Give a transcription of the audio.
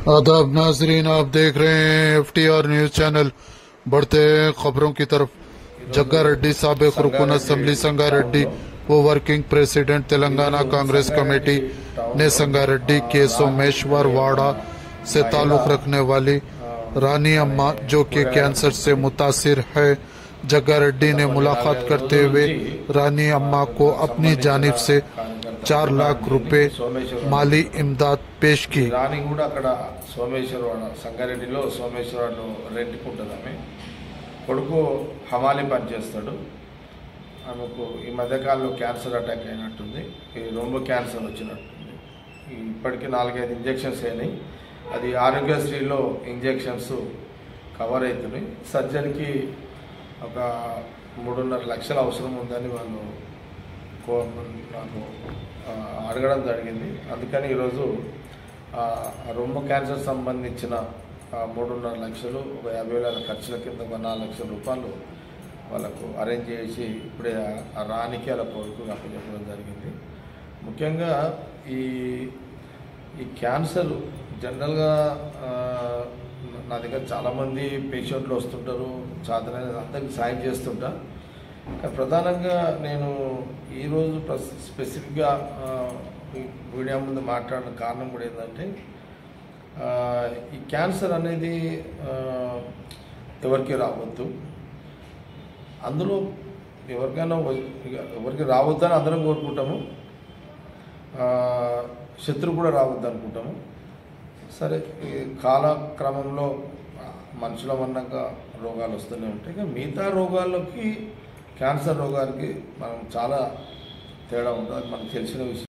आदाब नाजरीन, आप देख रहे हैं FTR न्यूज चैनल। बढ़ते हैं खबरों की तरफ। जग्गा रेड्डी साबिक रुकन असेंबली संगारेड्डी व working president Telangana Congress committee ने संगारेड्डी के सोमेश्वर वाड़ा से ताल्लुक रखने वाली रानी अम्मा जो कि कैंसर से मुतासिर है, जग्गा रेड्डी ने मुलाकात करते हुए रानी अम्मा को अपनी जानिब से 4 लाख रुपए माली इमदाद पेश की। రాణి కూడా అక్కడ సోమేశ్వరవాడ సంగారెడ్డిలో సోమేశ్వరవాడలో రెంట్కి ఉంటుంది. ఆమె కొడుకు హమాలి పనిచేస్తాడు. ఆమెకు ఈ మధ్యకాలంలో క్యాన్సర్ అటాక్ అయినట్టుంది. ఈ రొమ్ము క్యాన్సర్ వచ్చినట్టుంది. ఇప్పటికీ 4-5 ఇంజెక్షన్స్ అయినాయి. అది ఆరోగ్యశ్రీలో ఇంజెక్షన్స్ కవర్ అవుతున్నాయి. సర్జరీకి ఒక 3.5 లక్షలు అవసరం ఉందని వాళ్ళు నాకు అడగడం జరిగింది. అందుకని ఈరోజు రొమ్ము క్యాన్సర్ సంబంధించిన 3.5 లక్షలు, ఒక 50,000 ఖర్చుల కింద ఒక 4 లక్షల రూపాయలు వాళ్ళకు అరేంజ్ చేసి ఇప్పుడే ఆ రాణికి అలా కొడుకు అప్పచెప్పడం జరిగింది. ముఖ్యంగా ఈ క్యాన్సర్ జనరల్గా నా దగ్గర చాలామంది పేషెంట్లు వస్తుంటారు. సాధారణ అందరికి సాయం చేస్తుంటా. ప్రధానంగా నేను ఈరోజు స్పెసిఫిక్గా మీడియా ముందు మాట్లాడిన కారణం కూడా ఏంటంటే, ఈ క్యాన్సర్ అనేది ఎవరికి రావద్దు. అందులో ఎవరికి రావద్దని అందరం కోరుకుంటాము. శత్రువు కూడా రావద్దు అనుకుంటాము. సరే, ఈ కాలక్రమంలో మనుషుల వన్నాక రోగాలు వస్తూనే ఉంటాయి. కానీ మిగతా రోగాల్లోకి క్యాన్సర్ రోగానికి మనం చాలా తేడా ఉంటుంది. అది మనకు తెలిసిన విషయం.